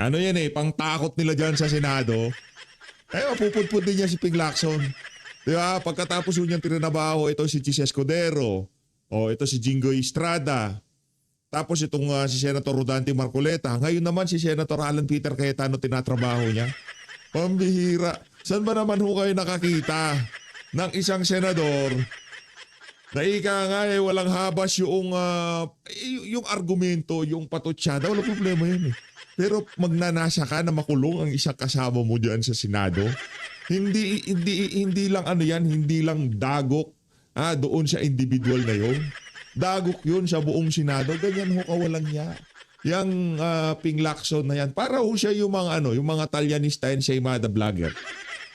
Ano yan eh, pangtakot nila dyan sa Senado. Eh, mapupudpud din niya si Ping Lacson. Di ba? Pagkatapos niyang tinabaho, ito si Chis Escudero. O ito si Jingoy Estrada. Tapos itong si Senator Rodante Marcoleta. Ngayon naman si Senator Alan Peter Cayetano tinatrabaho niya. Pambihira. Saan ba naman ho kayo nakakita ng isang senador na ika nga eh, walang habas yung argumento, yung patutsada. Walang problema yun eh. Pero magnanasa ka na makulong ang isang kasama mo diyan sa Senado. Hindi lang ano yan, hindi lang dagok doon sa individual na yon. Dagok yun sa buong Senado. Ganyan ho kawalang niya. Yang Ping Lacson na yan. Para ho siya yung mga yung mga Talyanista and Shaymada vlogger.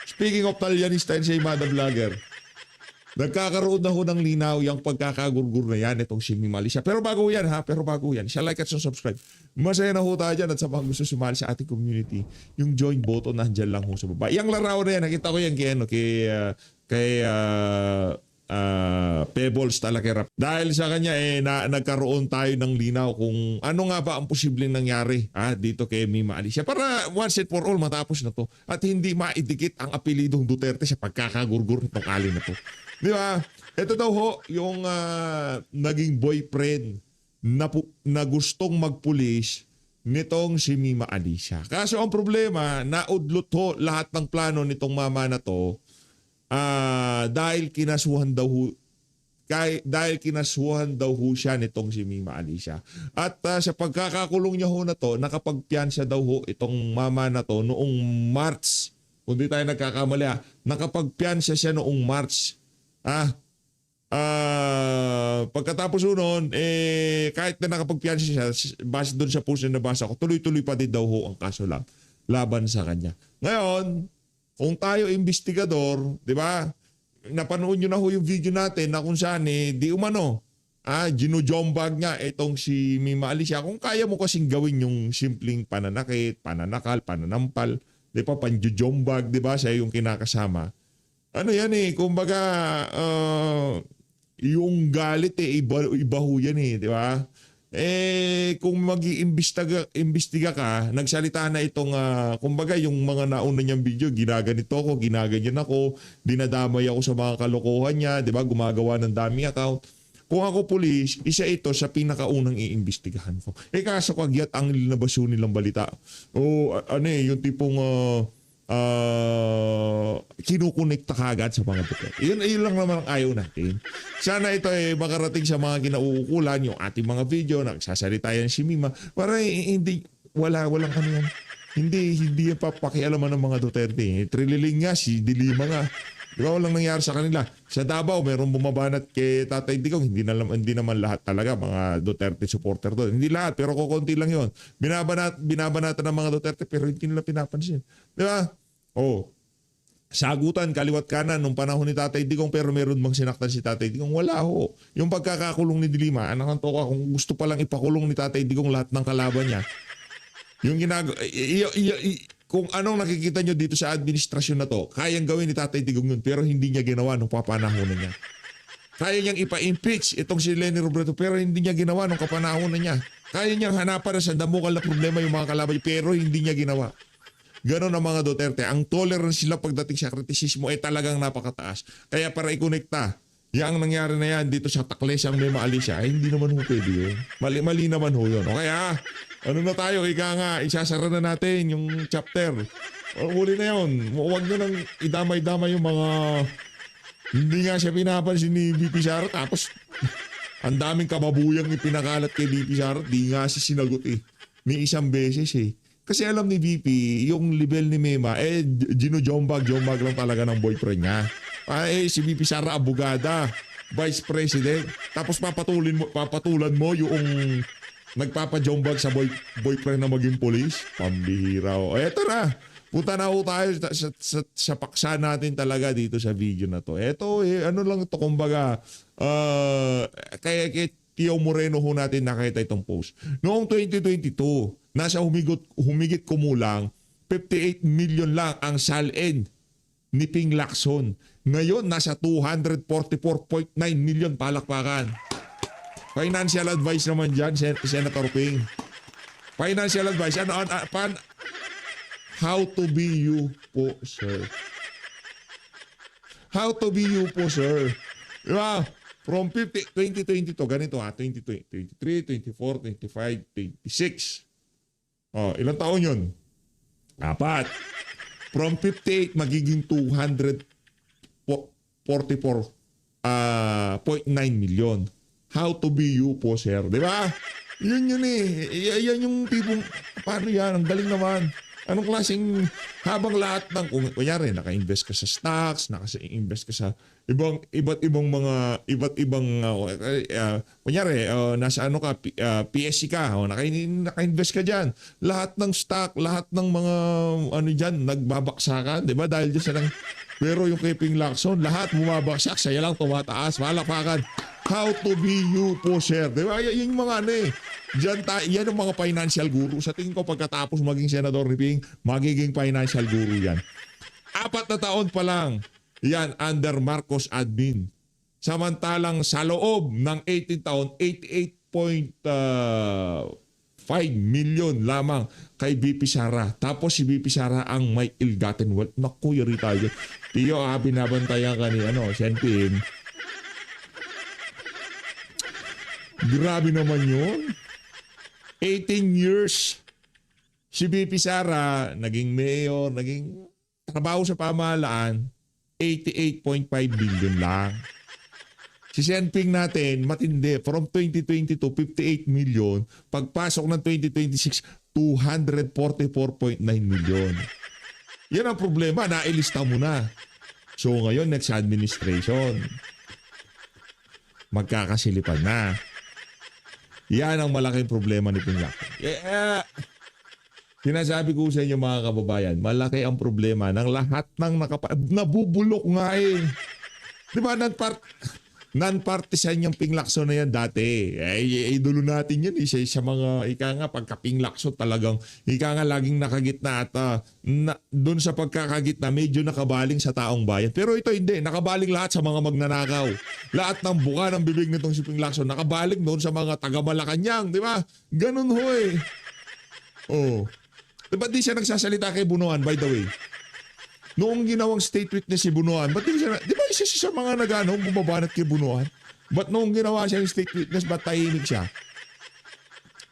Speaking of Talyanista and Shaymada vlogger, nagkakaroon na ho ng linaw yung pagkakagurgur na yan itong si Mima Alicia. Pero bago yan siya like at subscribe. Masaya na ho tayo dyan at sa mga gusto sumali sa ating community, yung join button nandyan lang ho sa baba. Yung larawan na yan, nakita ko yan kay Pebbles talaga. Dahil sa kanya nagkaroon tayo ng linaw kung ano nga ba ang posibleng nangyari dito kay Mima Alicia. Para once and for all matapos na to at hindi maidikit ang apelidong Duterte sa pagkakagurgur nitong alin na to. Di ba? Ito daw ho yung naging boyfriend na gustong magpulis nitong si Mima Alicia. Kaso ang problema, naudlot ho lahat ng plano nitong mama na to dahil kinasuhan daw ho siya nitong si Mima Alicia. At sa pagkakakulong niya ho na to, nakapagpiyansa daw ho itong mama na to noong March. Kung di tayo nagkakamali nakapagpiyansa siya noong March. Pagkatapos noon, kahit na nakapagpiyansa siya, base doon sa post na nabasa ko, tuloy-tuloy pa din daw ho ang kaso laban sa kanya. Ngayon, kung tayo investigador, di ba? Napanood nyo na ho yung video natin na kung saan di umano, ginujombag nga itong si Mima Alicia. Kung kaya mo kasing gawin yung simpleng pananakit, pananakal, pananampal, di ba? Panjujombag, di ba? Sa yung kinakasama. Ano yan kumbaga, yung galit iba ho yan di ba? Kung mag-iimbestiga ka, nagsalita na itong, kumbaga yung mga nauna niyang video, ginaganito ako, ginaganyan ako, dinadamay ako sa mga kalokohan niya, di ba? Gumagawa ng daming account. Kung ako pulis, isa ito sa pinakaunang iimbestigahan ko. Kaso kagyat ang linabaso nilang balita. Yung tipong, kinukonekta kagad sa mga Duterte. Yun lang naman ang ayaw natin. Sana ito makarating sa mga kinauukulan, yung ating mga video, nagsasalita yan si Mima, para walang ano yan. Hindi yan papakialaman ng mga Duterte. Trililing nga, si Dilima nga. Di ba walang nangyari sa kanila? Sa Davao, mayroong bumabanat kay Tatay Digong. Hindi naman lahat talaga mga Duterte supporter doon. Hindi lahat, pero kukunti lang yon. Binabanatan ng mga Duterte, pero hindi nila pinapansin. Di ba? Sagutan, kaliwat kanan nung panahon ni Tatay Digong, pero meron bang sinaktan si Tatay Digong? Wala ho. Yung pagkakakulong ni Dilima, anakanto ka, kung gusto palang ipakulong ni Tatay Digong lahat ng kalaban niya. Yung kung anong nakikita nyo dito sa administrasyon na to, kayang gawin ni Tatay Digong yun, pero hindi niya ginawa nung papanahonan niya. Kaya niyang ipa-impeach itong si Leni Robredo, pero hindi niya ginawa nung kapanahonan niya. Kaya niyang hanapan sa damukal na problema yung mga kalaban, pero hindi niya ginawa. Ganon ang mga Duterte. Ang tolerance sila pagdating sa kritisismo ay talagang napakataas. Kaya para ikonekta, yung nangyari na yan dito sa Taklesang Mima Alicia, ay hindi naman ho pwede yun. Mali naman ho yun. Okay ano na tayo, isasara na natin yung chapter. Huli na yun. Huwag nyo nang idamay-damay yung mga hindi nga siya pinapansin ni VP Sara. Tapos ang daming kababuyang ipinakalat kay VP Sara. Di nga siya sinagot May isang beses Kasi alam ni VP, yung level ni Mema, ginujombag lang talaga ng boyfriend niya. Si VP Sara abogada, vice president. Tapos papatulan mo yung nagpapajombag sa boyfriend na maging police. Pambihira. Eto na. Punta na ho tayo sa paksa natin talaga dito sa video na to. Eto, ano lang ito, kumbaga, kaya Tio Moreno ho natin nakita itong post. Noong 2022, nasa humigit kumulang 58 million lang ang salin ni Ping Lacson. Ngayon, nasa 244.9 million palakpakan. Financial advice naman dyan, Senator Ping. Financial advice. How to be you po, sir. How to be you po, sir. Diba? From 2022, ganito ha, 2020, 23, 24, 25, 26. Oh, ilang taon yun? 4. From 58, magiging 244.9 million. How to be you po, sir. Diba? Yun eh. Yan yung tipong, paano yan? Ang galing naman. Anong klaseng, habang lahat ng, kunyari, naka-invest ka sa stocks, naka-invest ka sa iba't ibang kunyari, nasa ano ka, PSC ka, naka-invest ka dyan. Lahat ng stock, lahat ng mga, ano dyan, nagbabaksakan, di ba? Dahil dyan sa pero yung kay Ping Lacson, lahat bumabaksak, saya lang tumataas, malakpakan. How to be you po, sir. Di ba? Yan yung mga ano eh. Yan ang mga financial guru. Sa tingin ko pagkatapos maging senador ni Ping, magiging financial guru yan. 4 na taon pa lang, yan under Marcos admin. Samantalang sa loob ng 18 taon, 88.5 million lamang kay BP Sara. Tapos si BP Sara ang may ill-gotten wealth. Naku, yari tayo. Tiyo, binabantayan ka ni Sen Ping. Grabe naman yun. 18 years. Si BP Sara, naging mayor, naging trabaho sa pamahalaan, 88.5 billion lang. Si Sen Ping natin, matindi. From 2022, 58 million. Pagpasok ng 2026, 244.9 million. Yan ang problema. Nailista mo na. So ngayon, next administration, magkakasilipan na. Yan ang malaking problema ni Ping Lacson. Sinasabi ko sa inyo mga kababayan, malaki ang problema ng lahat ng nabubulok nga eh. Di ba, non-partisan yung Ping Lacson na yan dati. Idolo natin yan. Isa sa mga, nga, pagka Ping Lacson talagang, nga laging nakagitna at doon sa pagkakagitna, medyo nakabaling sa taong bayan. Pero ito hindi, nakabaling lahat sa mga magnanakaw. Lahat ng buka ng bibig nitong si Ping Lacson, nakabaling doon sa mga taga-Malacanang, di ba? Ganun ho eh. Oh. Ba't di siya nagsasalita kay Bunuan, by the way? Noong ginawang state witness si Bunuan, ba't di siya, di ba isa siya sa mga bumabanat kay Bunuan? Ba't noong ginawa siya yung state witness, ba't tahimik siya?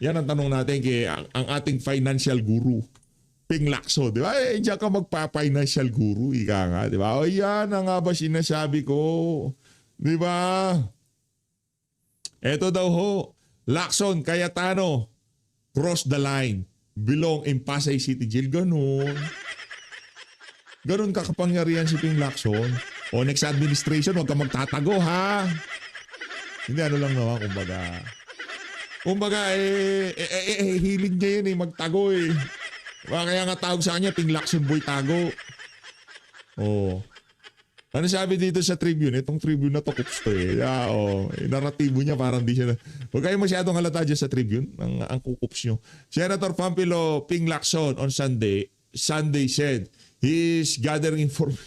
Yan ang tanong natin kay ang ating financial guru, Ping Lacson, di ba? Diyan ka magpa-financial guru, ika nga, di ba? O yan ang nga ba sinasabi ko? Di ba? Eto daw ho, Lacson, Cayetano, cross the line, belong in Pasay City Jail, ganun. Ganun kakapangyarihan si Ping Lacson. O next administration, huwag ka magtatago ha. Hindi, ano lang naman, kumbaga, hiling niya yun magtago eh. Kaya nga tawag sa kanya, Ping Lacson Boy Tago. Oh. Ano sabi dito sa Tribune? Itong Tribune na to, kups to eh. Naratibo niya parang di siya huwag kayo masyadong halata dyan sa Tribune, ang kukups nyo. Senator Pampilo Ping Lacson on Sunday said, he is gathering information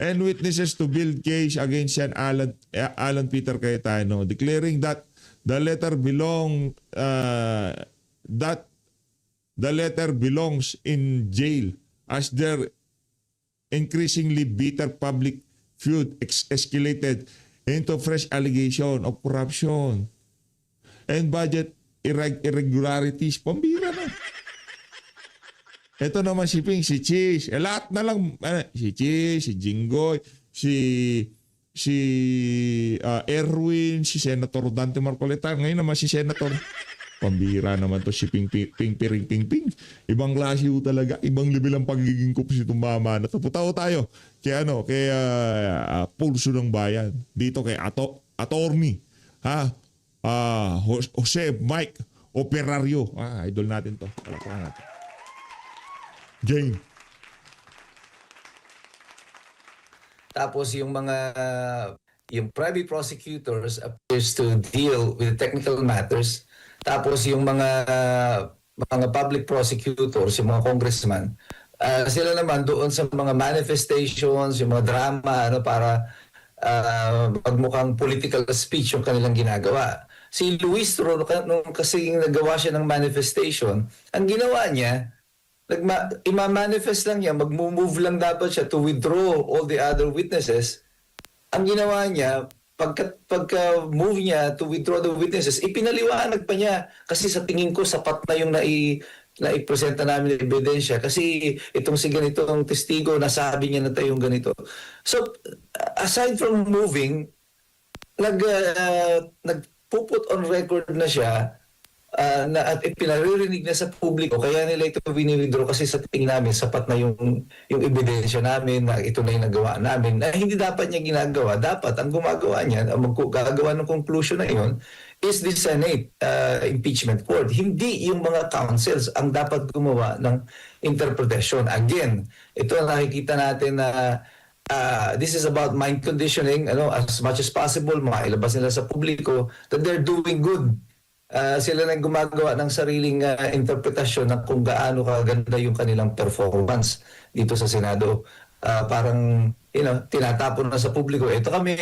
and witnesses to build case against Sean Alan Peter Cayetano, declaring that the letter belongs in jail as their increasingly bitter public feud escalated into fresh allegation of corruption and budget irregularities. Pambira na. Ito naman si Ping, si Cheese. Lahat na lang, si Cheese, si Jinggoy, si Erwin, si Senator Dante Marcoleta. Ngayon naman si Senator. Pambira naman to si Ping. Ibang klase talaga. Ibang level ang pagiging kupsi itong mama na to. Putaw tayo kay pulso ng bayan. Dito kay Attorney. Jose Mike Operario. Idol natin to. Palapakan natin. Jane. Tapos yung yung private prosecutors appears to deal with technical matters. Tapos yung mga public prosecutors, yung mga congressman, sila naman doon sa mga manifestations, yung mga drama, para magmukhang political speech yung kanilang ginagawa. Si Luis Toro, nung kasi nagawa siya ng manifestation, ang ginawa niya, Ima-manifest lang niya, mag-move lang dapat siya to withdraw all the other witnesses. Ang ginawa niya, pagka move niya to withdraw the witnesses, ipinaliwanag pa niya. Kasi sa tingin ko, sapat na yung naipresenta namin na ebidensya. Kasi itong si ganitong testigo, nasabi niya na tayong ganito. So, aside from moving, nagpuput on record na siya at pinaririnig na sa publiko, kaya nila ito wini-withdraw kasi sa tingin namin sapat na yung ebidensya namin na ito na yung nagawa namin na hindi dapat niya ginagawa. Dapat ang gumagawa niya, ang gagawa ng conclusion na yun is the Senate impeachment court. Hindi yung mga councils ang dapat gumawa ng interpretation. Again, ito ang nakikita natin na this is about mind conditioning, as much as possible, mailabas nila sa publiko that they're doing good. Sila na gumagawa ng sariling interpretasyon ng kung gaano kaganda yung kanilang performance dito sa Senado. Parang, tinatapon na sa publiko. Ito kami,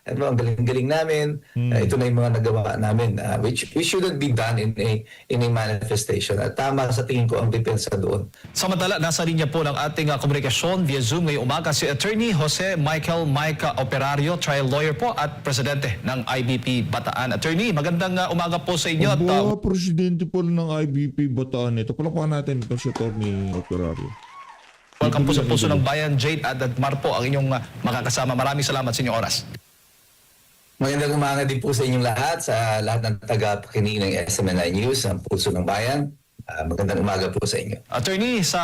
ang galing-galing namin. Ito na yung mga nagawa namin, which shouldn't be done in a manifestation. At tama sa tingin ko ang depensa doon. Samantala, nasa linya po ng ating komunikasyon via Zoom ngayong umaga si Attorney Jose Michael Mike Operario, trial lawyer po at presidente ng IBP Bataan. Attorney, magandang umaga po sa inyo. Presidente po ng IBP Bataan. Ito, palakpakan natin ito si Attorney Operario. Welcome po sa Puso ng Bayan. Jade at Admar po ang inyong makakasama. Maraming salamat sa inyong oras. Magandang umaga din po sa inyong lahat, sa lahat ng taga-pakinig ng SMNI News, ang Puso ng Bayan. Magandang umaga po sa inyo. Attorney, sa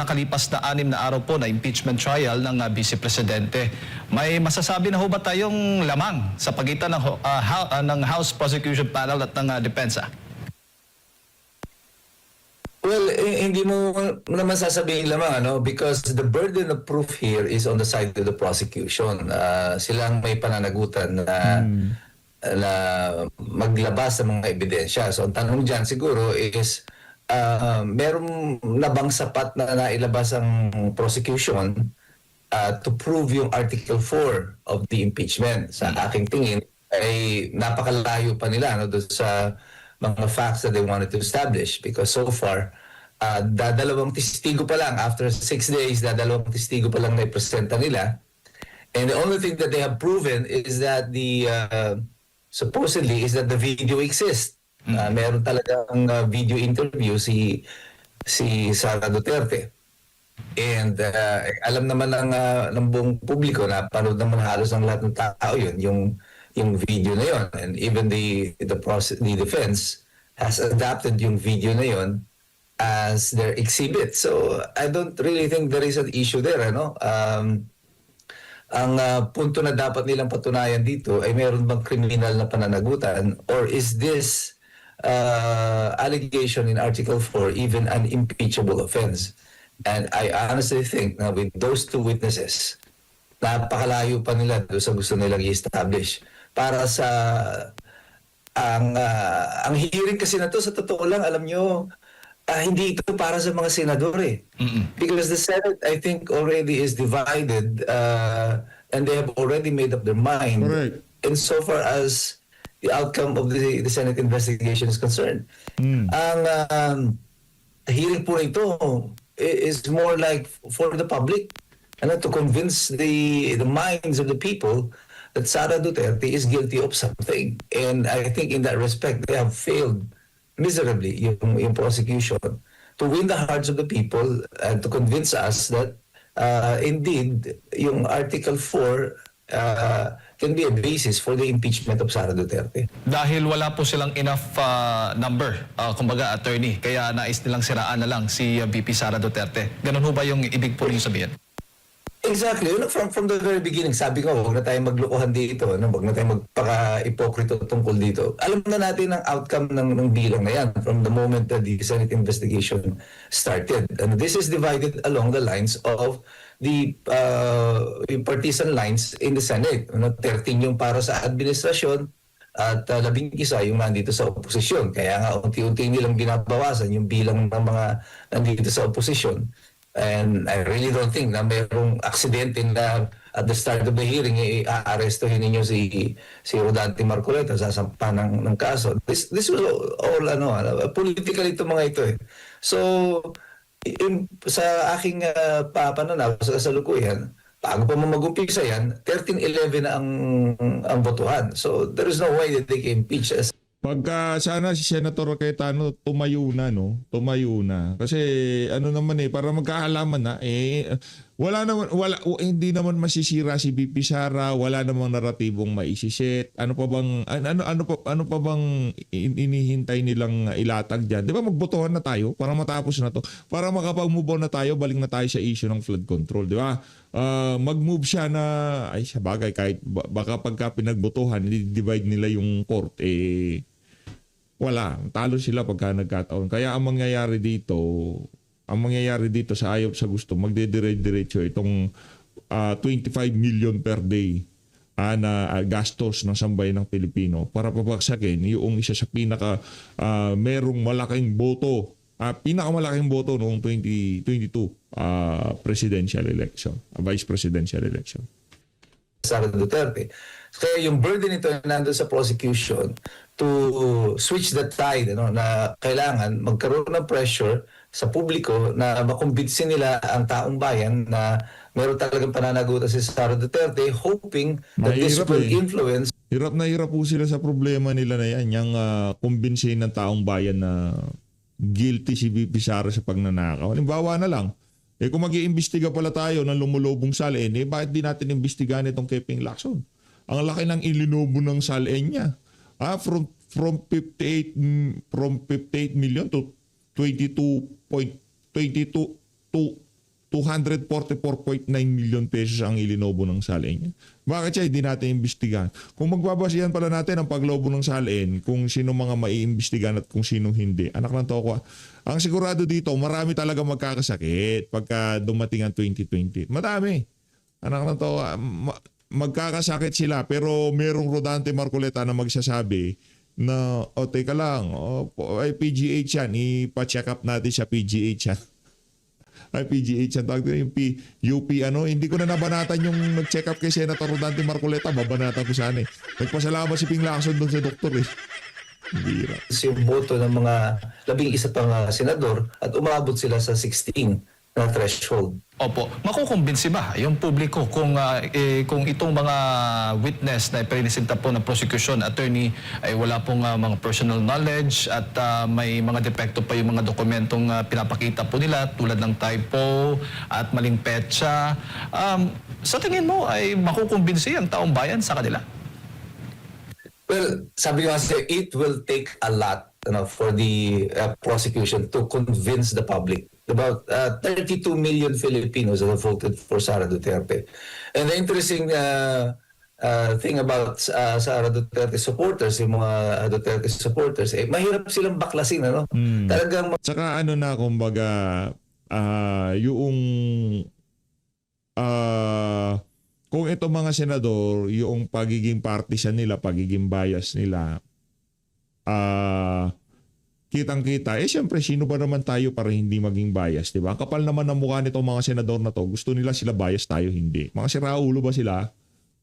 nakalipas na 6 na araw po na impeachment trial ng Vice Presidente, may masasabi na ho ba tayong lamang sa pagitan ng House Prosecution Panel at ng Depensa? Well, hindi mo naman sasabihin lamang, because the burden of proof here is on the side of the prosecution. Silang may pananagutan na maglabas ng mga ebidensya. So, ang tanong dyan siguro is, meron na bang sapat na nailabas ang prosecution to prove yung Article 4 of the impeachment? Sa aking tingin, ay napakalayo pa nila doon sa mga facts that they wanted to establish, because so far dadalawang testigo pa lang after 6 days, dadalawang testigo pa lang na ipresenta nila, and the only thing that they have proven is that supposedly is that the video exists. Meron talagang video interview si Sara Duterte, and alam naman ng buong publiko na panood naman halos ng lahat ng tao yung video na yon, and even the defense has adapted yung video na yon as their exhibit. So I don't really think there is an issue there. Ang punto na dapat nilang patunayan dito ay meron bang kriminal na pananagutan, or is this allegation in Article 4 even an impeachable offense? And I honestly think na with those two witnesses, napakalayo pa nila doon sa gusto nilang i-establish. Para sa ang hearing kasi na to, sa totoo lang, alam nyo, hindi ito para sa mga senador Because the Senate, I think, already is divided and they have already made up their mind. Correct. And so far as the outcome of the Senate investigation is concerned. Ang hearing po ito is more like for the public, to convince the minds of the people that Sara Duterte is guilty of something. And I think in that respect, they have failed miserably yung prosecution to win the hearts of the people and to convince us that indeed yung Article 4 can be a basis for the impeachment of Sara Duterte. Dahil wala po silang enough number, kumbaga attorney, kaya nais nilang siraan na lang si VP Sara Duterte. Ganun ho ba yung ibig po niyo sabihin? Exactly. From the very beginning, sabi ko, huwag na tayong maglokohan dito, huwag na tayong magpaka-ipokrito tungkol dito. Alam na natin ang outcome ng bilang na yan from the moment that the Senate investigation started. And this is divided along the lines of the partisan lines in the Senate. 13 yung para sa administrasyon at 11 yung nandito sa oposisyon. Kaya nga unti-unti nilang binabawasan yung bilang ng mga nandito sa oposisyon. And I really don't think na mayroong aksidente na at the start of the hearing, aarestuhin ninyo si Rodante Marcoleta, sasampa ng kaso. This was all political ito mga ito . So, sa aking pananaw sa kasalukuyan, bago pa mag-umpisa yan, 13-11 na ang botohan. So there is no way that they can impeach us. Pagka sana si Senator Cayetano tumayo na, no? Tumayo na. Kasi ano naman para magkaalaman na hindi naman masisira si BP Sara, wala namang naratibong maisiset. Ano pa bang inihintay nilang ilatag diyan? 'Di ba magbotohan na tayo para matapos na 'to? Para makapag-move on na tayo, balik na tayo sa issue ng flood control, 'di ba? Mag-move siya na sa bagay kahit baka pagka pinagbotohan, i-divide nila yung court wala, talo sila pagka nagkataon. Kaya ang mangyayari dito sa ayop sa gusto, magdedire-diretso itong 25 million per day na gastos ng sambayan ng Pilipino para papagsakin yung isa sa merong malaking boto, pinakamalaking boto noong 2022 presidential election, vice presidential election. Sara Duterte. Kaya yung burden nito nandun sa prosecution to switch the tide, na kailangan magkaroon ng pressure sa publiko na makumbinsin nila ang taong bayan na meron talagang pananagutan si Sara Duterte, hoping that this Mahirap will influence. Hirap na hirap po sila sa problema nila na yan, yung kumbinsin ng taong bayan na guilty si BP Sara sa pagnanakaw. Halimbawa na lang, kung mag-iimbestiga pala tayo ng lumulubong salin, bakit di natin imbestigahan itong Keping Lacson? Ang laki ng ilinubo ng salin niya. From 58 million to 244.9 million pesos ang ilinobo ng salin niya. Bakit siya hindi natin imbestigahan? Kung magbabasihan pala natin ang paglobo ng salin, kung sino mga maiimbestigahan at kung sino hindi, anak ng toko, ang sigurado dito, marami talaga magkakasakit pagka dumating ang 2020. Madami. Anak ng toko, magkakasakit sila, pero merong Rodante Marcoleta na magsasabi na, teka lang, ay PGH yan, ipa-check up natin sa PGH yan. Ay PGH yan, tawag yung UP, hindi ko na nabanatan yung nag-check up kay Senator Rodante Marcoleta, babanatan ko sana Nagpasalamat si Ping Lacson doon sa doktor Bira. Yung boto ng mga 11 pang senador at umabot sila sa 16 na threshold. Opo, makukumbinsi ba yung publiko kung itong mga witness na ipresenta po ng prosecution attorney ay wala pong mga personal knowledge at may mga depekto pa yung mga dokumentong pinapakita po nila tulad ng typo at maling petsa. Sa tingin mo ay makukumbinsi ang taong bayan sa kanila? Well, sabi ko kasi, it will take a lot for the prosecution to convince the public. About 32 million Filipinos have voted for Sara Duterte. And the interesting thing about Sara Duterte supporters, yung mga Duterte supporters, mahirap silang baklasin. Talagang Tsaka kumbaga, kung itong mga senador, yung pagiging partisan nila, pagiging bias nila, kitang-kita, siyempre, sino ba naman tayo para hindi maging bias, di ba? Ang kapal naman ng mukha nitong mga senador na to, gusto nila sila bias, tayo hindi. Mga siraulo ba sila?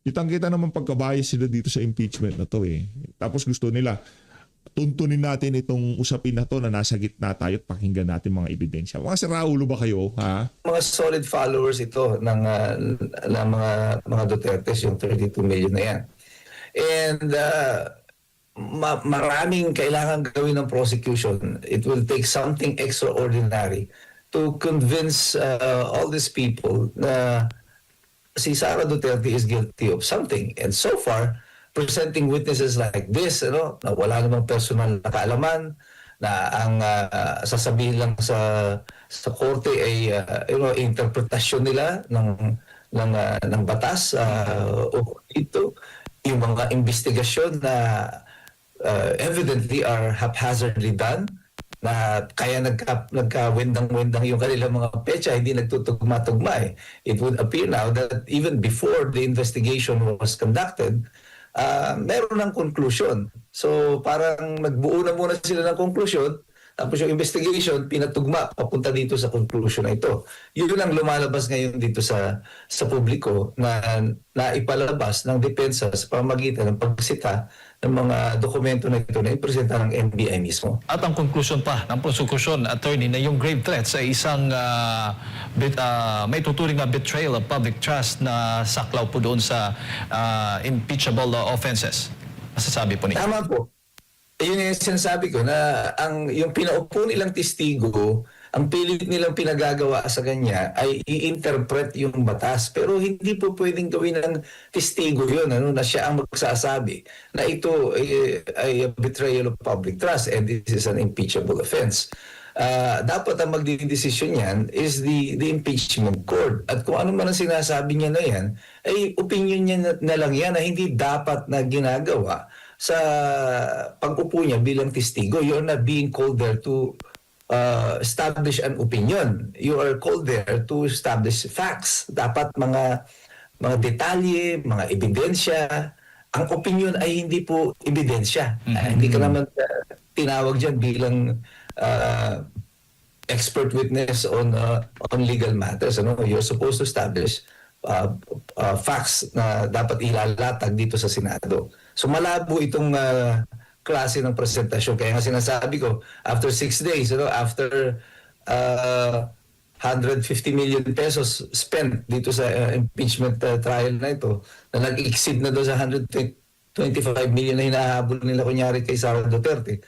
Kitang-kita naman pagka-bias sila dito sa impeachment na to Tapos gusto nila, tuntunin natin itong usapin na to na nasa gitna tayo at pakinggan natin mga ebidensya. Mga siraulo ba kayo, ha? mga solid followers ito ng mga Dutertes, yung 32 million na yan. And maraming kailangan gawin ng prosecution. It will take something extraordinary to convince all these people na si Sara Duterte is guilty of something. And so far, presenting witnesses like this, na wala namang personal na kaalaman, na ang sasabihin lang sa korte ay interpretasyon nila ng batas o dito, yung mga investigasyon na evidently are haphazardly done, na kaya nagka-wendang-wendang yung kanilang mga petsa, hindi nagtutugma-tugma It would appear now that even before the investigation was conducted, meron ng conclusion. So parang nagbuo na muna sila ng conclusion, tapos yung investigation pinatugma papunta dito sa conclusion na ito. Yun ang lumalabas ngayon dito sa publiko na naipalabas ng depensa sa pamamagitan ng pagsita mga dokumento na ito na ipresenta ng NBI mismo. At ang konklusyon pa ng prosecution, attorney, na yung grave threats ay isang may tuturing na betrayal of public trust na saklaw po doon sa impeachable offenses. Masasabi po niyo? Tama po. Yun yung sinasabi ko na yung pinaupo nilang testigo, ang pilit nilang pinagagawa sa kanya ay i-interpret yung batas. Pero hindi po pwedeng gawin ng testigo yun, na siya ang magsasabi na ito ay a betrayal of public trust and this is an impeachable offense. Dapat ang magdidesisyon yan is the impeachment court. At kung ano man ang sinasabi niya na yan, ay opinion niya na lang yan na hindi dapat na ginagawa sa pag-upo niya bilang testigo. You're not being called there to establish an opinion. You are called there to establish facts. Dapat mga detalye, mga ebidensya. Ang opinion ay hindi po ebidensya. Hindi ka naman tinawag dyan bilang expert witness on legal matters. You're supposed to establish facts na dapat ilalatag dito sa Senado. So malabo itong klase ng presentasyon. Kaya nga sinasabi ko, after 6 days, after 150 million pesos spent dito sa impeachment trial na ito, na nag-exceed na doon sa 125 million na hinahabol nila kunyari kay Sara Duterte,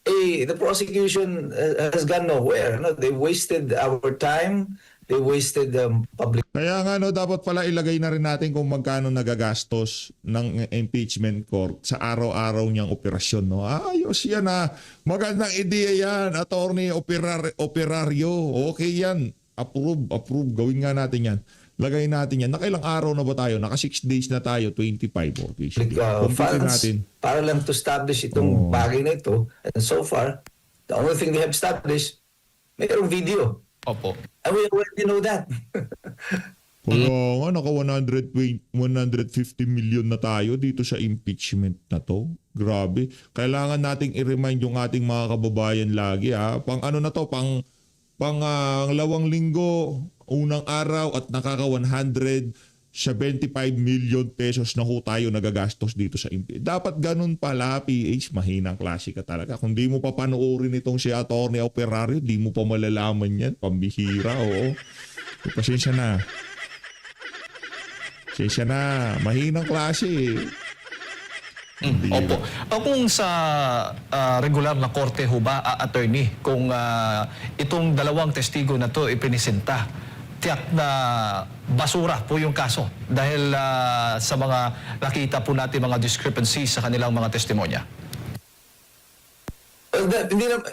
the prosecution has gone nowhere. They wasted our time. They wasted public. Kaya nga dapat pala ilagay na rin natin kung magkano nagagastos ng impeachment court sa araw-araw niyang operasyon. Ayos yan magandang ideya yan, Attorney Operario. Okay yan. Approve. Gawin nga natin yan. Lagay natin yan. Nakailang araw na ba tayo? Naka 6 days na tayo, 25. Okay. Funds natin. Para lang to establish itong bagay na ito. And so far, the only thing they have established, mayroong video. Opo. And we already know that. Kaya nga, naka 150 million na tayo dito sa impeachment na to. Grabe. Kailangan nating i-remind yung ating mga kababayan lagi. Pang ano na to, pang 2 linggo, unang araw at nakaka 175 million pesos na ho tayo nagagastos dito sa impeachment. Dapat ganun pala, PH, mahinang klase ka talaga. Kung di mo pa panoorin itong si Attorney Operario, di mo pa malalaman yan. Pambihira, oo. Pasensya na. Mahinang klase. Opo. Kung sa regular na korte ho ba, attorney, kung itong dalawang testigo na to ipinisenta, tiyak na basura po yung kaso dahil sa mga nakita po natin mga discrepancies sa kanilang mga testimonya.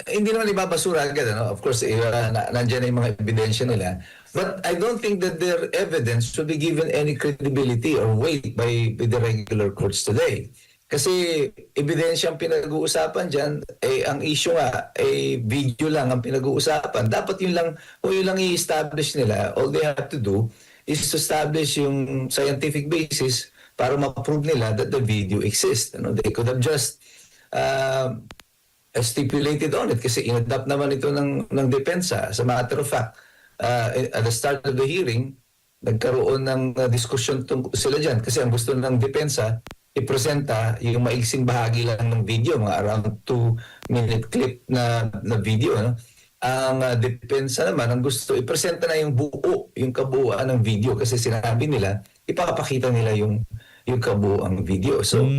Hindi naman ibabasura agad. Of course, nandiyan na yung mga ebidensya nila. But I don't think that their evidence should be given any credibility or weight by the regular courts today. Kasi ebidensya ang pinag-uusapan dyan, ang issue nga, video lang ang pinag-uusapan. Dapat yun lang i-establish nila. All they have to do is to establish yung scientific basis para ma-prove nila that the video exists. They could have just stipulated on it kasi in-adapt naman ito ng depensa. As a matter of fact, at the start of the hearing, nagkaroon ng diskusyon sila dyan kasi ang gusto ng depensa ipresenta yung maiksing bahagi lang ng video, mga around 2-minute clip na video. Ang depensa naman, ang gusto, ipresenta na yung kabuuan ng video kasi sinabi nila, ipapakita nila yung kabuuang video. So,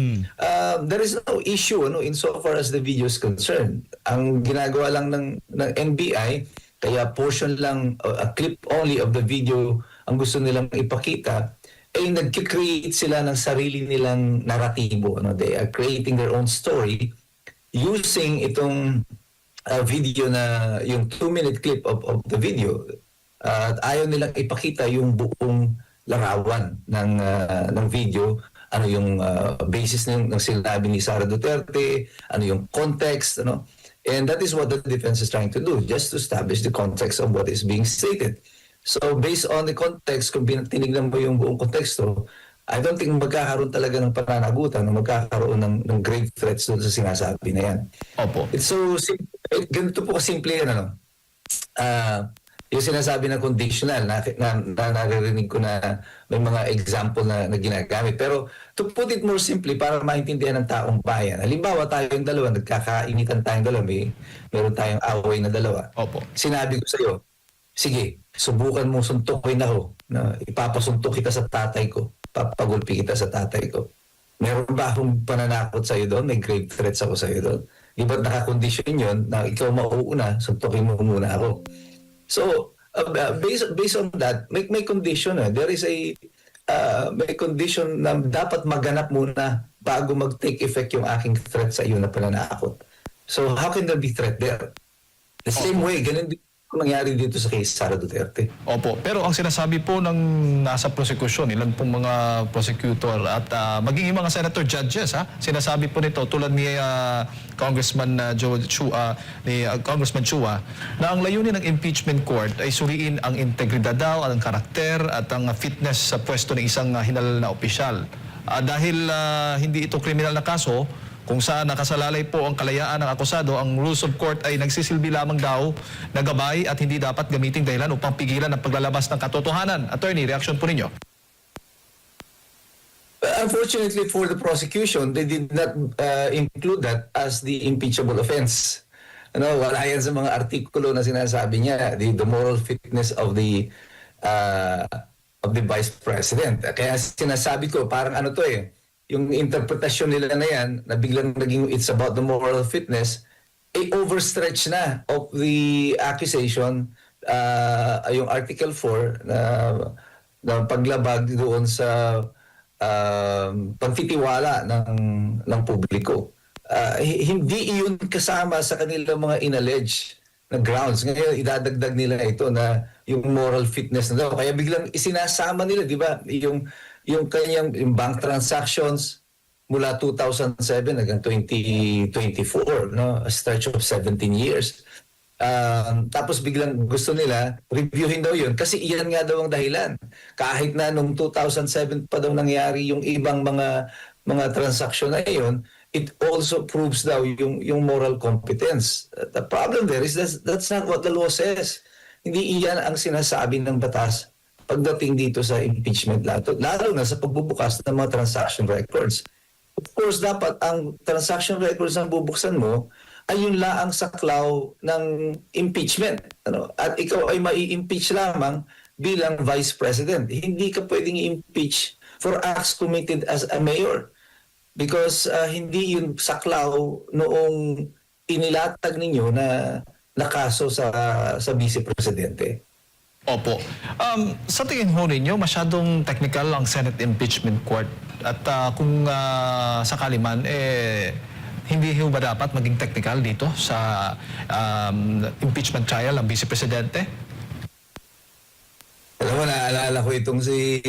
there is no issue insofar as the video is concerned. Ang ginagawa lang ng NBI, kaya portion lang, a clip only of the video ang gusto nilang ipakita, nag-create sila ng sarili nilang naratibo. They are creating their own story using itong video na, yung 2-minute clip of the video. At ayaw nilang ipakita yung buong larawan ng video. Ano yung basis ng sinabi ni Sara Duterte, ano yung context, And that is what the defense is trying to do, just to establish the context of what is being stated. So based on the context, kung tinignan mo yung buong konteksto, I don't think magkakaroon talaga ng pananagutan, magkakaroon ng grave threats doon sa sinasabi na yan. Opo. It's so simple. Ganito po kasimple yan. yung sinasabi na conditional, naririnig ko na may mga example na ginagamit. Pero to put it more simply, para maintindihan ng taong bayan, halimbawa tayong dalawa, nagkakainitan tayong dalawa, meron tayong away na dalawa. Opo. Sinabi ko sa'yo, sige, subukan mong suntukin ako, na ipapasuntok kita sa tatay ko, papagulpi kita sa tatay ko. Meron ba akong pananakot sa'yo doon? May grave threats ako sa'yo doon? Di ba't nakakondisyon yun na ikaw mauuna, suntukin mo muna ako? So, based on that, may condition. There is may condition na dapat maganap muna bago mag-take effect yung aking threat sa iyo na pananakot. So, how can there be threat there? The same way, ganun din nangyari dito sa case Sara Duterte. Opo, pero ang sinasabi po ng nasa prosecution, ilan pong mga prosecutor at maging yung mga senator judges, sinasabi po nito tulad ni Congressman Congressman Chua na ang layunin ng impeachment court ay suriin ang integridad daw, ang karakter at ang fitness sa pwesto ng isang hinalal na opisyal. Dahil hindi ito kriminal na kaso, kung saan nakasalalay po ang kalayaan ng akusado, ang rules of court ay nagsisilbi lamang daw na gabay at hindi dapat gamiting dahilan upang pigilan ang paglalabas ng katotohanan. Attorney, reaction po ninyo? Unfortunately for the prosecution, they did not include that as the impeachable offense. Wala yan sa mga artikulo na sinasabi niya, the moral fitness of the Vice President. Kaya sinasabi ko, parang yung interpretasyon nila na yan, na biglang naging it's about the moral fitness, overstretch na of the accusation, yung Article 4 na paglabag doon sa pagtitiwala ng publiko. Hindi iyon kasama sa kanilang mga inallege na grounds. Ngayon, idadagdag nila ito na yung moral fitness na daw. Kaya biglang isinasama nila, di ba, yung kanyang yung bank transactions mula 2007 hanggang 2024, a stretch of 17 years. Tapos biglang gusto nila reviewin daw yun kasi iyan nga daw ang dahilan. Kahit na nung 2007 pa daw nangyari yung ibang mga transaction na yun, it also proves daw yung moral competence. The problem there is that's not what the law says. Hindi iyan ang sinasabi ng batas pagdating dito sa impeachment lalo na sa pagbubukas ng mga transaction records. Of course, dapat ang transaction records na bubuksan mo ay yung laang saklaw ng impeachment. At ikaw ay mai-impeach lamang bilang Vice President. Hindi ka pwedeng i-impeach for acts committed as a mayor because hindi yung saklaw noong inilatag ninyo na kaso sa Vice Presidente. Opo. Sa tingin ho ninyo, masyadong technical ang Senate Impeachment Court at kung sakali man, hindi ho ba dapat maging technical dito sa impeachment trial ng Vice Presidente? Alam mo, naalala ko itong si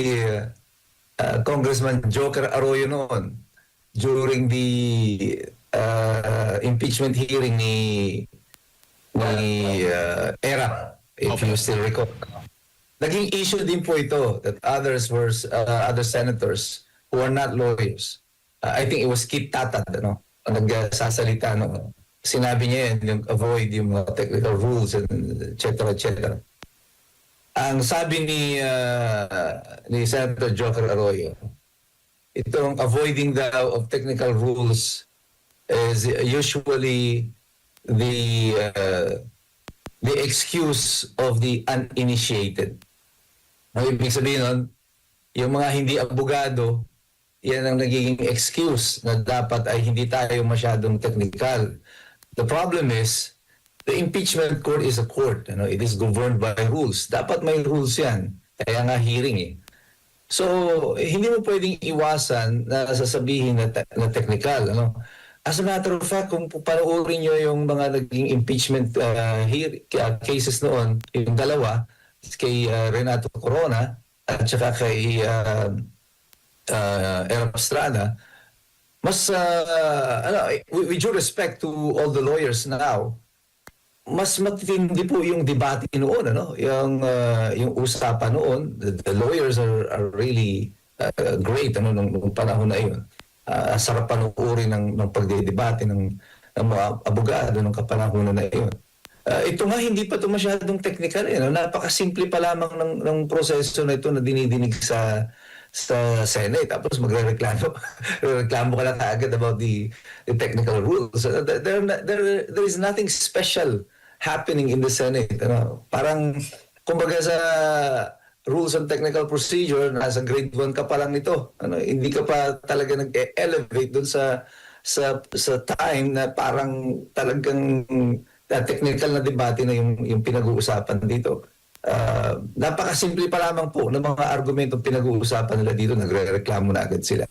Congressman Joker Arroyo noon during the impeachment hearing ni ERAP. If you still recall. Naging issue din po ito that other senators who are not lawyers. I think it was Kit Tatad, nagsasalita, sinabi niya yan, yung avoid yung technical rules and et cetera. Ang sabi ni Senator Joker Arroyo, itong avoiding of technical rules is usually the excuse of the uninitiated. Ang ibig sabihin nun, yung mga hindi abogado, yan ang nagiging excuse na dapat ay hindi tayo masyadong technical. The problem is, the impeachment court is a court. It is governed by rules. Dapat may rules yan. Kaya nga hearing . So, hindi mo pwedeng iwasan na sasabihin na technical. As a matter of fact, kung panoorin nyo yung mga naging impeachment cases noon, yung dalawa, kay Renato Corona at saka kay Erap Estrada, mas, with due respect to all the lawyers now, mas matindi po yung debate noon, yung usapan noon. The lawyers are really great nung panahon na yun. Sarap panuuri ng pagdedebate ng mga abogado ng kapanahonan na iyon. Ito nga, hindi pa ito masyadong technical. No? Napakasimple pa lamang ng proseso na ito na dinidinig sa Senate. Tapos magre-reklamo reklamo ka lang agad about the technical rules. There is nothing special happening in the Senate. Ano? Parang, kumbaga sa rules and technical procedure, nasa grade 1 ka pa lang nito. Ano, hindi ka pa talaga nag-elevate dun sa time na parang talagang technical na debate na yung pinag-uusapan dito. Napakasimple pa lamang po ng mga argumentong pinag-uusapan nila dito, nagre-reklamo na agad sila.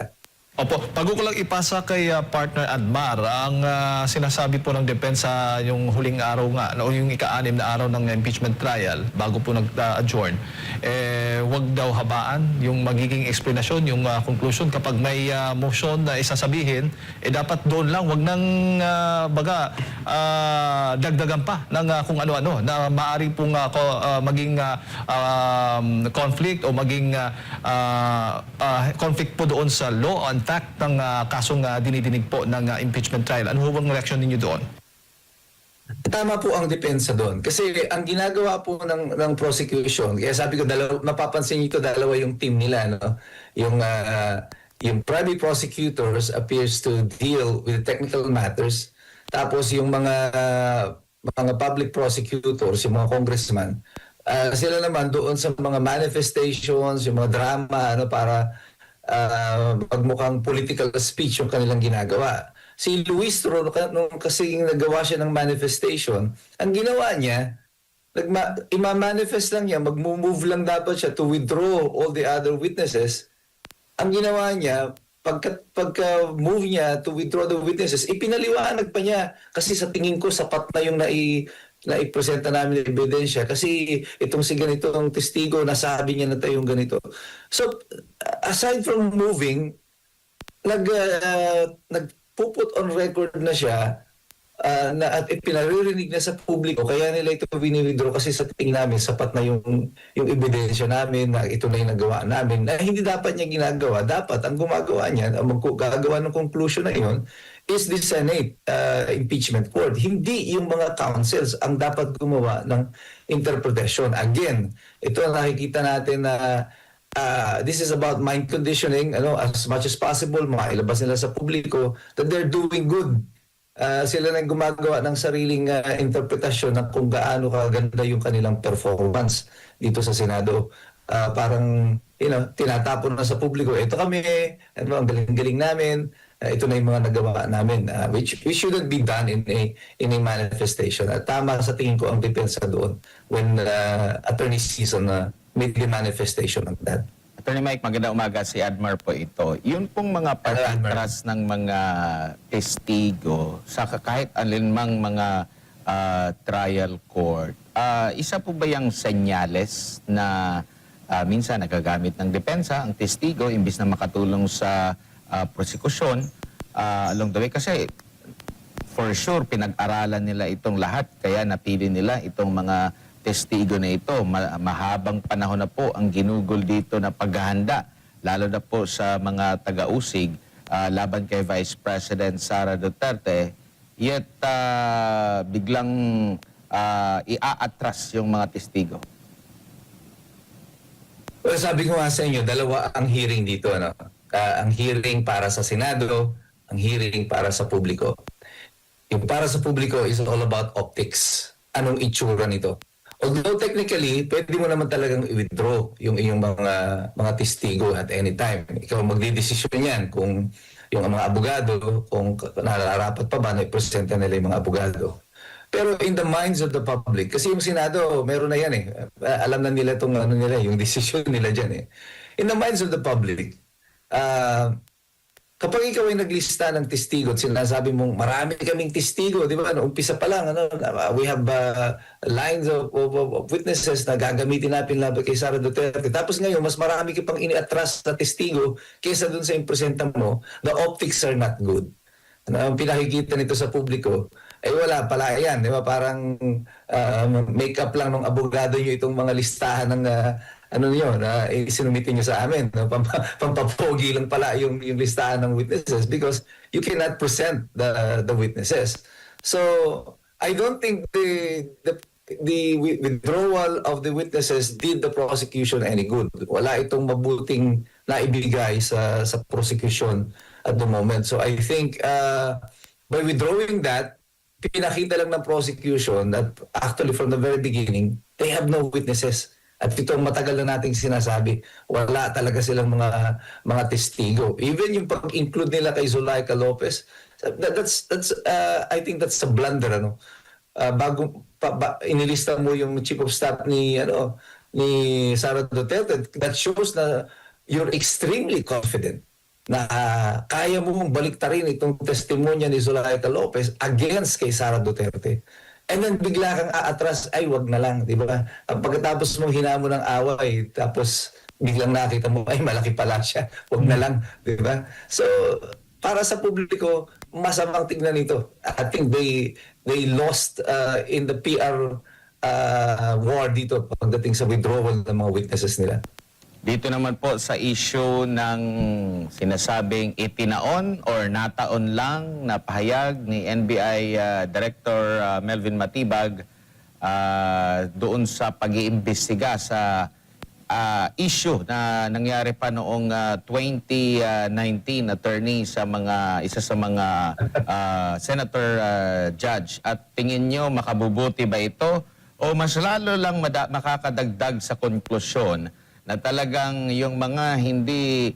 Opo, bago ko lang ipasa kay partner Admar, ang sinasabi po ng depensa yung huling araw nga, o yung ika-6 na araw ng impeachment trial, bago po nag-adjourn, wag daw habaan yung magiging explanation, yung conclusion. Kapag may motion na isasabihin, dapat doon lang, wag nang dagdagan pa ng kung ano-ano, na maaaring pong maging conflict o maging conflict po doon sa law on fact ng kasong dinidinig po ng impeachment trial. Ano ho bang reaksyon ninyo doon? Tama po ang depensa doon. Kasi ang ginagawa po ng prosecution, kaya sabi ko, mapapansin niyo ito, dalawa yung team nila. No? Yung private prosecutors appears to deal with technical matters. Tapos yung mga public prosecutors, yung mga congressman, sila naman doon sa mga manifestations, yung mga drama, para magmukhang political speech yung kanilang ginagawa. Si Luis Toro, nung kasi nagawa siya ng manifestation, ang ginawa niya, ima-manifest lang niya, mag-move lang dapat siya to withdraw all the other witnesses. Ang ginawa niya, pagka-move niya to withdraw the witnesses, ipinaliwanag pa niya. Kasi sa tingin ko, sapat na yung naipresenta namin ng ebidensya. Kasi itong si ganitong testigo, nasabi niya na tayong ganito. So, aside from moving, nagpuput on record na siya at pinaririnig na sa publiko, kaya nila ito wini-withdraw kasi sa tingin namin sapat na yung ebidensya namin na ito na yung nagawa namin na hindi dapat niya ginagawa. Dapat ang gumagawa niya, ang gagawa ng conclusion na yun is the Senate impeachment court. Hindi yung mga councils ang dapat gumawa ng interpretation. Again, ito ang nakikita natin na this is about mind conditioning, as much as possible, mailabas nila sa publiko that they're doing good. Sila na gumagawa ng sariling interpretasyon ng kung gaano kaganda yung kanilang performance dito sa Senado. Parang, tinatapon na sa publiko, ito kami, ang galing-galing namin, ito na yung mga nagawa namin, which shouldn't be done in a manifestation. At tama sa tingin ko ang depensa doon when Attorney Season made the manifestation of that. Attorney Mike, magandang umaga. Si Admar po ito. Yun pong mga pag-atras ng mga testigo sa kahit alinmang mga trial court, isa po ba yung senyales na minsan nagagamit ng depensa ang testigo imbis na makatulong sa prosekusyon along the way? Kasi for sure, pinag-aralan nila itong lahat, kaya napili nila itong mga testigo na ito. Mahabang panahon na po ang ginugol dito na paghahanda, lalo na po sa mga taga-usig laban kay Vice President Sara Duterte, yet biglang ia-atras yung mga testigo. Well, sabi ko nga sa inyo, dalawa ang hearing dito. Ang hearing para sa Senado, ang hearing para sa publiko. Yung para sa publiko is all about optics. Anong itsura nito? Although technically, pwede mo naman talagang i-withdraw yung iyong mga testigo at any time. Ikaw magdidesisyon yan kung yung mga abogado, kung nararapat pa ba na i-presenta nila yung mga abogado. Pero in the minds of the public, kasi yung Senado, meron na yan alam na nila itong yung decision nila dyan In the minds of the public, kapag ikaw ay naglista ng testigo at sinasabi mong marami kaming testigo, di ba? Umpisa pa lang, we have lines of witnesses na gagamitin natin laban kay Sara Duterte. Tapos ngayon, mas marami ka pang ini-atras na testigo kaysa dun sa impresenta mo, the optics are not good. Ang pinakikita nito sa publiko, wala pala yan. Di ba? Parang make-up lang ng abogado nyo itong mga listahan ng sinumitin nyo sa amin. Pampapogi lang pala yung listahan ng witnesses because you cannot present the witnesses. So, I don't think the withdrawal of the witnesses did the prosecution any good. Wala itong mabuting naibigay sa prosecution at the moment. So I think by withdrawing that, pinakita lang ng prosecution that actually from the very beginning, they have no witnesses. At ito ang matagal na nating sinasabi, wala talaga silang mga testigo. Even yung pag-include nila kay Zulaika Lopez, that's I think that's a blunder, ano. Inilista mo yung chief of staff ni Sara Duterte, that shows na you're extremely confident na kaya mong baliktarin itong testimonya ni Zulaika Lopez against kay Sara Duterte. And then bigla kang aatras, ay wag na lang, di ba? Pagkatapos mong hinamo ng away, tapos biglang nakita mo, ay malaki pala siya, wag na lang, di ba? So, para sa publiko, masamang tignan ito. I think they lost in the PR war dito pagdating sa withdrawal ng mga witnesses nila. Dito naman po sa issue ng sinasabing itinaon or nataon lang na pahayag ni NBI Director Melvin Matibag doon sa pag-iimbestiga sa issue na nangyari pa noong 2019, attorney, sa isa sa mga senator judge. At tingin nyo makabubuti ba ito o mas lalo lang makakadagdag sa konklusyon na talagang yung mga hindi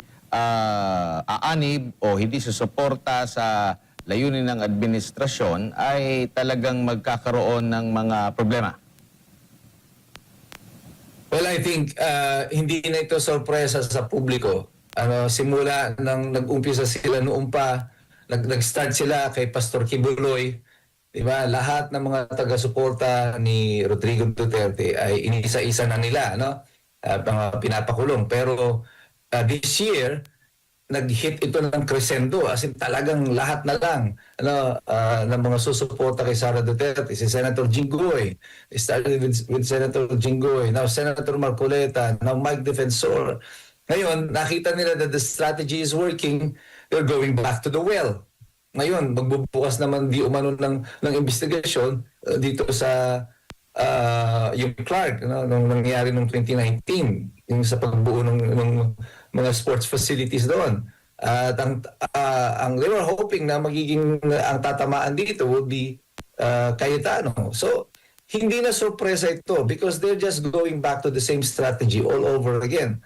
aanib o hindi susuporta sa layunin ng administrasyon ay talagang magkakaroon ng mga problema? Well, I think hindi na ito sorpresa sa publiko. Simula nang nag-umpisa sila noon pa, nag-start sila kay Pastor Kibuloy, di ba? Lahat ng mga taga-suporta ni Rodrigo Duterte ay inisa-isa na nila, no? Mga pinapakulong. Pero this year, nag-hit ito ng crescendo. As in, talagang lahat na lang ng mga susuporta kay Sara Duterte. Si Senator Jinggoy. It started with Senator Jinggoy. Now, Senator Marcoleta. Now, Mike Defensor. Ngayon, nakita nila that the strategy is working. They're going back to the well. Ngayon, magbubukas naman di umano ng investigasyon dito sa yung Clark, nung nangyari noong 2019, yung sa pagbuo ng mga sports facilities doon. At ang they were hoping na magiging ang tatamaan dito would be Cayetano. So, hindi na sorpresa ito because they're just going back to the same strategy all over again.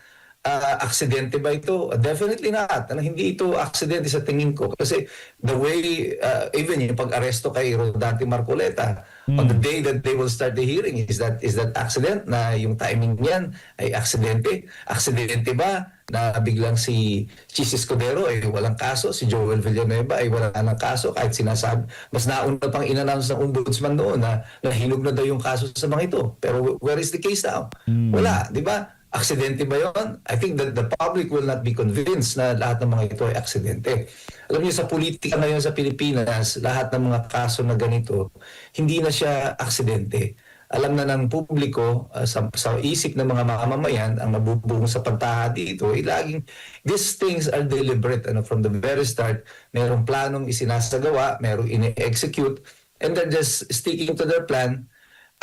Aksidente ba ito? Definitely not. Hindi ito aksidente sa tingin ko. Kasi the way, even yung pag-aresto kay Rodante Marcoleta, on the day that they will start the hearing, is that accident na yung timing niyan ay aksidente? Aksidente ba na biglang si Chis Escudero ay walang kaso, si Joel Villanueva ay wala ng kaso, kahit sinasabi, mas nauna pang in-announce ng ombudsman noon na hinog na daw yung kaso sa mga ito. Pero where is the case now? Wala, di ba? Aksidente ba yon? I think that the public will not be convinced na lahat ng mga ito ay aksidente. Alam niyo, sa politika ngayon sa Pilipinas, lahat ng mga kaso na ganito, hindi na siya aksidente. Alam na ng publiko, sa isip ng mga mamamayan, ang nabubuong sa pagtaha dito, laging, these things are deliberate. From the very start, mayroong planong isinasagawa, mayroong ini-execute, and they're just sticking to their plan.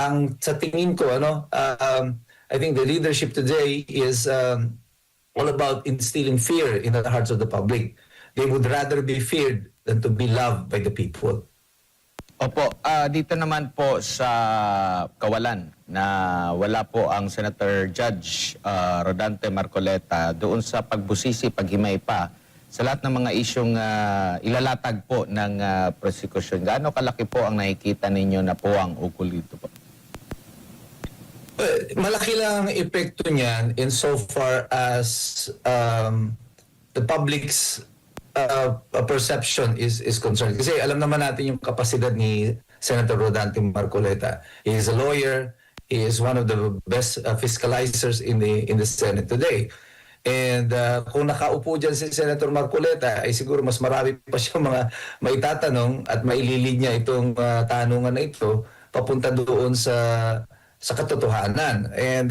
Ang sa tingin ko, I think the leadership today is all about instilling fear in the hearts of the public. They would rather be feared than to be loved by the people. Opo, dito naman po sa Kawalan na wala po ang Senator Judge Rodante Marcoleta doon sa pagbusisi, paghimay pa sa lahat ng mga isyong ilalatag po ng prosecution. Gaano kalaki po ang nakikita ninyo na po ang ukol dito po? Malaki lang ang epekto niyan insofar as the public's perception is concerned. Kasi alam naman natin yung kapasidad ni Senator Rodante Marcoleta. He is a lawyer. He is one of the best fiscalizers in the Senate today. And kung nakaupo dyan si Senator Marcoleta, ay siguro mas marami pa siya mga maitatanong at maililid niya itong tanungan na ito papunta doon sa katotohanan. And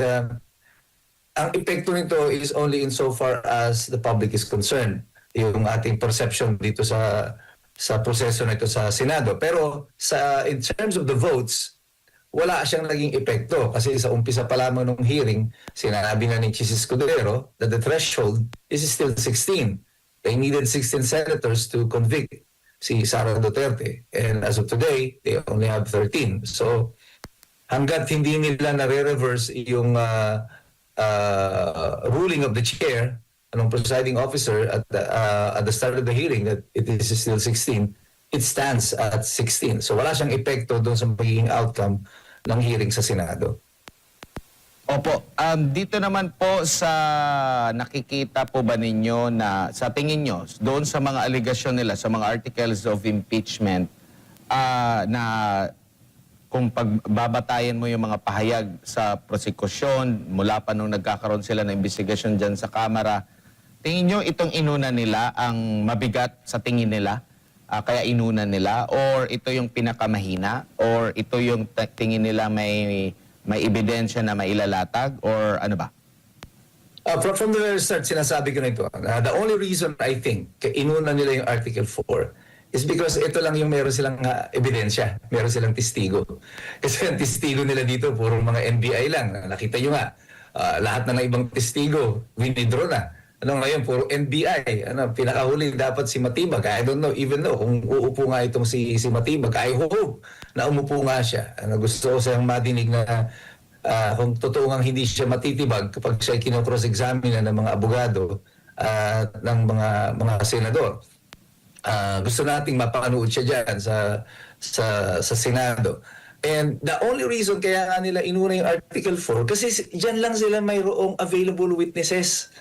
ang epekto nito is only insofar as the public is concerned. Yung ating perception dito sa sa proseso na ito sa Senado. Pero in terms of the votes, wala siyang naging epekto kasi sa umpisa pa lamang ng hearing, sinabi na ni Chis Escudero that the threshold is still 16. They needed 16 senators to convict si Sara Duterte. And as of today, they only have 13. So hanggat hindi nila nare-reverse yung ruling of the chair, anong presiding officer at the start of the hearing that it is still 16, it stands at 16. So wala siyang epekto doon sa magiging outcome ng hearing sa Senado. Opo, dito naman po sa nakikita po ba ninyo na sa tingin nyo, doon sa mga aligasyon nila, sa mga articles of impeachment, na kung pagbabatayan mo yung mga pahayag sa prosekusyon, mula pa nung nagkakaroon sila ng investigasyon dyan sa Kamara, tingin nyo itong inuna nila ang mabigat sa tingin nila? Kaya inuna nila? Or ito yung pinakamahina? Or ito yung tingin nila may ebidensya na mailalatag? Or ano ba? From the very start, sinasabi ko na ito. The only reason I think inuna nila yung Article 4 is because ito lang yung meron silang ebidensya. Meron silang testigo. Kasi ang testigo nila dito, puro mga NBI lang. Nakita nyo nga, lahat na ng ibang testigo, winidraw na. Ngayon, puro NBI. Pinakahuli dapat si Matibag. I don't know, even though, kung uupo nga itong si Matibag, I hope na umupo nga siya. Gusto ko siyang madinig na kung totoo nga hindi siya matitibag kapag siya kinocross-examine ng mga abogado at ng mga senador. Gusto nating mapanood siya dyan sa Senado. And the only reason kaya nga nila inuna yung Article 4, kasi dyan lang sila mayroong available witnesses.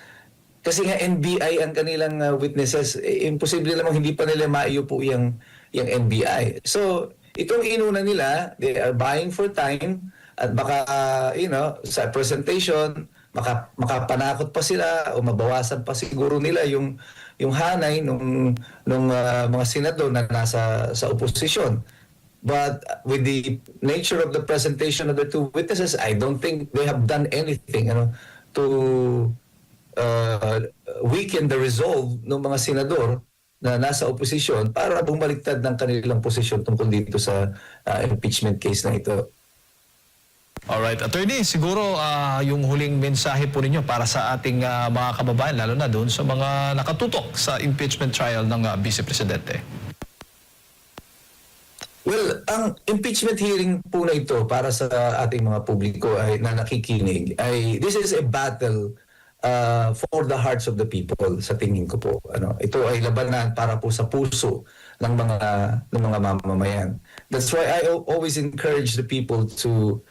Kasi nga NBI ang kanilang witnesses, imposible namang hindi pa nila maiupo yung NBI. So, itong inuna nila, they are buying for time at baka, sa presentation, makapanakot pa sila o mabawasan pa siguro nila yung hanay nung mga senador na nasa sa oposisyon. But with the nature of the presentation of the two witnesses, I don't think they have done anything to weaken the resolve ng mga senador na nasa oposisyon para bumaliktad ng kanilang posisyon tungkol dito sa impeachment case na ito. Alright, Attorney, siguro yung huling mensahe po ninyo para sa ating mga kababayan, lalo na doon sa mga nakatutok sa impeachment trial ng Vice Presidente. Well, ang impeachment hearing po na ito para sa ating mga publiko na nakikinig this is a battle for the hearts of the people, sa tingin ko po. Ito ay labanan para po sa puso ng mga mamamayan. That's why I always encourage the people to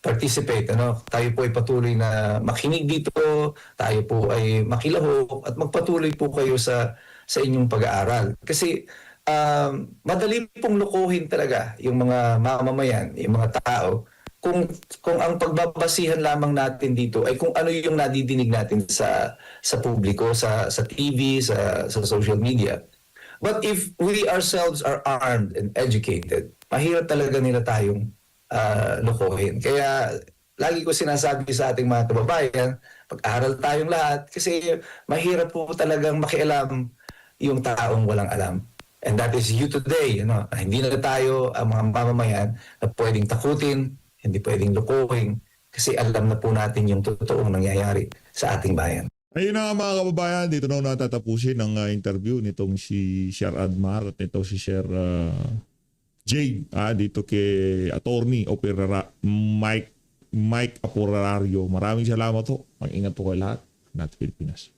participate. Tayo po ay patuloy na makinig dito, tayo po ay makilahok at magpatuloy po kayo sa inyong pag-aaral. Kasi madali pong lokohin talaga yung mga mamamayan, yung mga tao, kung ang pagbabasihan lamang natin dito ay kung ano yung nadidinig natin sa publiko, sa TV, sa social media. But if we ourselves are armed and educated, mahirap talaga nila tayong lokohin. Kaya lagi ko sinasabi sa ating mga kababayan, pag-aral tayong lahat kasi mahirap po talagang makialam yung taong walang alam. And that is you today. Hindi na tayo ang mga mamamayan na pwedeng takutin, hindi pwedeng lokohin kasi alam na po natin yung totoong nangyayari sa ating bayan. Ayun na nga mga kababayan, dito na natatapusin ang interview nitong si Sir Admar at nito si Sir Jade dito kay Attorney Mike Aporario. Maraming salamat po. Mag-ingat po kayo lahat. Not Pilipinas.